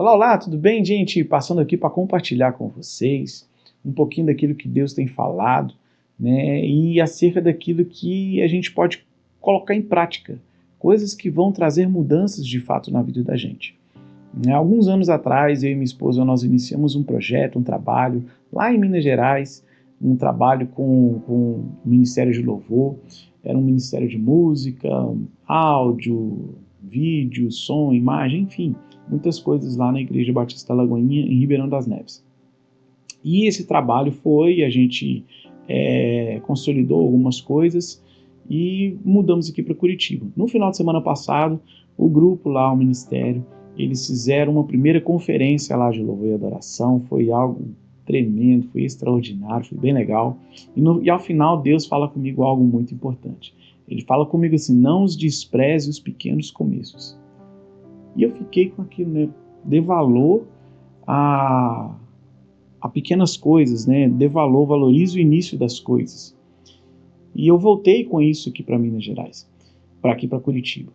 Olá, olá, tudo bem, gente? Passando aqui para compartilhar com vocês um pouquinho daquilo que Deus tem falado, né? E acerca daquilo que a gente pode colocar em prática, coisas que vão trazer mudanças de fato na vida da gente. Alguns anos atrás, eu e minha esposa, nós iniciamos um projeto, um trabalho lá em Minas Gerais, um trabalho com o Ministério de Louvor. Era um ministério de música, áudio, vídeo, som, imagem, enfim, muitas coisas lá na Igreja Batista Lagoinha, em Ribeirão das Neves. E esse trabalho a gente consolidou algumas coisas e mudamos aqui para Curitiba. No final de semana passado, o grupo lá, o ministério, eles fizeram uma primeira conferência lá de louvor e adoração, foi algo tremendo, foi extraordinário, foi bem legal. E ao final Deus fala comigo algo muito importante. Ele fala comigo assim: não os despreze os pequenos começos. E eu fiquei com aquilo, né? Dê valor a pequenas coisas, né? Dê valor, valorize o início das coisas. E eu voltei com isso aqui para Minas Gerais, para aqui para Curitiba.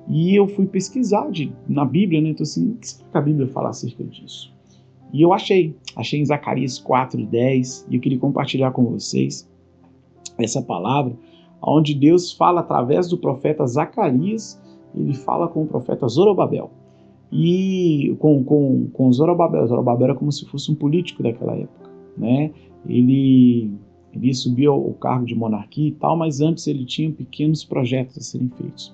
E eu fui pesquisar na Bíblia, né? Então assim, o que será que a Bíblia fala acerca disso? E eu achei em Zacarias 4:10, e eu queria compartilhar com vocês essa palavra, onde Deus fala através do profeta Zacarias, ele fala com o profeta Zorobabel. E com Zorobabel era como se fosse um político daquela época, né? Ele subiu ao cargo de monarquia e tal, mas antes ele tinha pequenos projetos a serem feitos.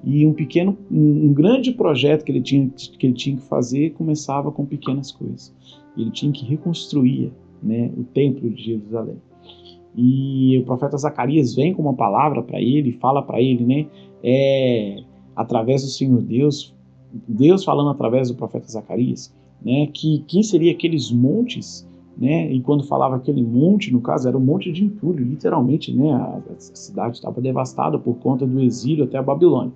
E um grande projeto que ele tinha que fazer começava com pequenas coisas. Ele tinha que reconstruir, né, o templo de Jerusalém. E o profeta Zacarias vem com uma palavra para ele, fala para ele, né, através do Senhor Deus falando através do profeta Zacarias, né, que quem seria aqueles montes, né, e quando falava aquele monte, no caso, era o monte de entulho, literalmente, né, a cidade estava devastada por conta do exílio até a Babilônia,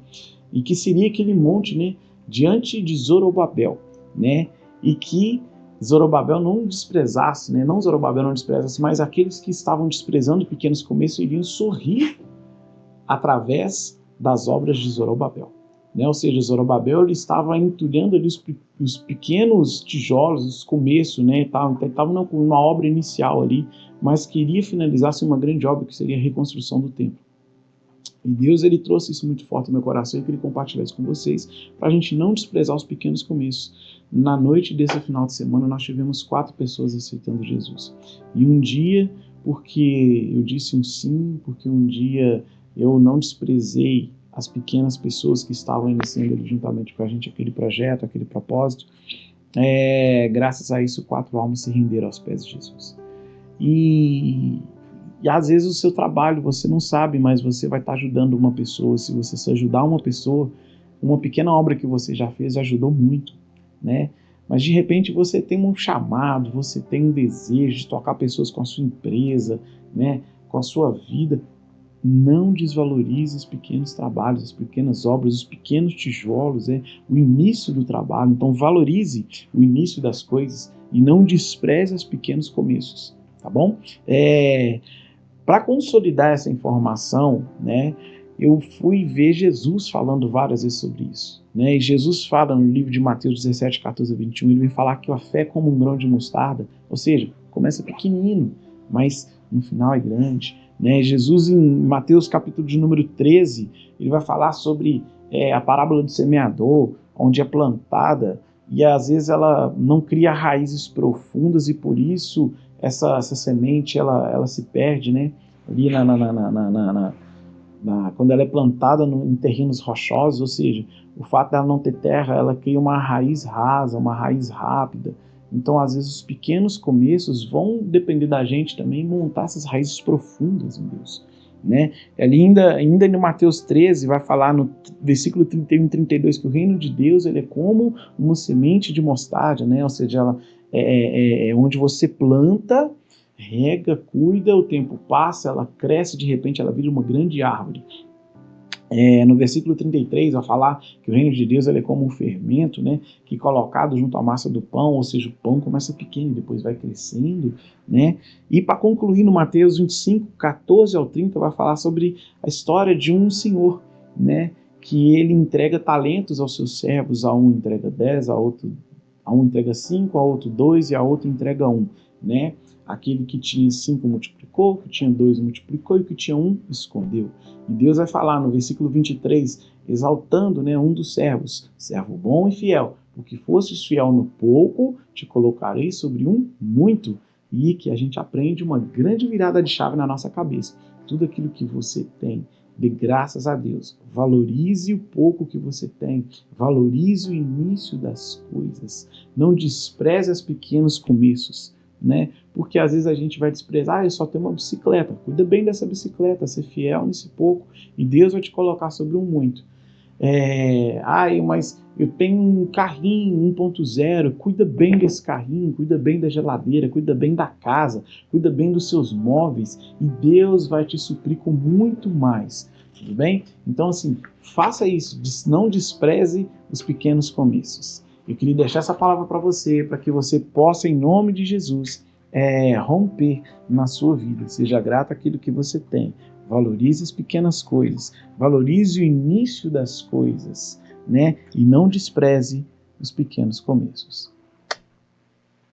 e que seria aquele monte, né, diante de Zorobabel, né, e que Zorobabel não desprezasse, né, não Zorobabel não desprezasse, mas aqueles que estavam desprezando pequenos começos iriam sorrir através das obras de Zorobabel. Né? Ou seja, Zorobabel ele estava entulhando ali os pequenos tijolos, os começos, né? Então estava numa obra inicial ali, mas queria finalizar-se uma grande obra que seria a reconstrução do templo. E Deus ele trouxe isso muito forte no meu coração e eu queria compartilhar isso com vocês, para a gente não desprezar os pequenos começos. Na noite desse final de semana, nós tivemos 4 pessoas aceitando Jesus. E um dia, porque eu disse um sim, porque um dia eu não desprezei as pequenas pessoas que estavam iniciando ali juntamente com a gente aquele projeto, aquele propósito, graças a isso 4 almas se renderam aos pés de Jesus. E às vezes o seu trabalho você não sabe, mas você vai estar ajudando uma pessoa. Se você só ajudar uma pessoa, uma pequena obra que você já fez ajudou muito, né? Mas de repente você tem um chamado, você tem um desejo de tocar pessoas com a sua empresa, né? Com a sua vida. Não desvalorize os pequenos trabalhos, as pequenas obras, os pequenos tijolos, o início do trabalho. Então valorize o início das coisas e não despreze os pequenos começos, tá bom? Para consolidar essa informação, né, eu fui ver Jesus falando várias vezes sobre isso. Né? E Jesus fala no livro de Mateus 17, 14 a 21, ele vem falar que a fé é como um grão de mostarda, ou seja, começa pequenino, mas no final é grande. Né? Jesus em Mateus capítulo de número 13, ele vai falar sobre a parábola do semeador, onde é plantada e às vezes ela não cria raízes profundas e por isso essa semente ela se perde, né? Ali quando ela é plantada em terrenos rochosos, ou seja, o fato dela não ter terra, ela cria uma raiz rasa, uma raiz rápida. Então, às vezes, os pequenos começos vão depender da gente também montar essas raízes profundas em Deus. Né? Ainda no Mateus 13 vai falar no versículo 31 e 32 que o reino de Deus ele é como uma semente de mostarda, né? Ou seja, ela onde você planta, rega, cuida, o tempo passa, ela cresce, de repente ela vira uma grande árvore. No versículo 33 vai falar que o reino de Deus ele é como um fermento, né, que colocado junto à massa do pão, ou seja, o pão começa pequeno e depois vai crescendo, né? E para concluir no Mateus 25, 14 ao 30 vai falar sobre a história de um senhor, né, que ele entrega talentos aos seus servos, a um entrega 10, a outro A um entrega 5, a outro 2 e a outra entrega 1, né? Aquele que tinha 5 multiplicou, que tinha 2 multiplicou e o que tinha 1 escondeu. E Deus vai falar no versículo 23, exaltando, né, um dos servos, servo bom e fiel, porque fostes fiel no pouco, te colocarei sobre um muito. E que a gente aprende uma grande virada de chave na nossa cabeça. Tudo aquilo que você tem, dê graças a Deus. Valorize o pouco que você tem. Valorize o início das coisas. Não despreze os pequenos começos, né? Porque às vezes a gente vai desprezar, eu só tenho uma bicicleta. Cuida bem dessa bicicleta, ser fiel nesse pouco e Deus vai te colocar sobre um muito. Mas eu tenho um carrinho 1.0, cuida bem desse carrinho, cuida bem da geladeira, cuida bem da casa, cuida bem dos seus móveis e Deus vai te suprir com muito mais, tudo bem? Então assim, faça isso, não despreze os pequenos começos. Eu queria deixar essa palavra para você, para que você possa, em nome de Jesus, romper na sua vida. Seja grato àquilo que você tem. Valorize as pequenas coisas, valorize o início das coisas, né? E não despreze os pequenos começos.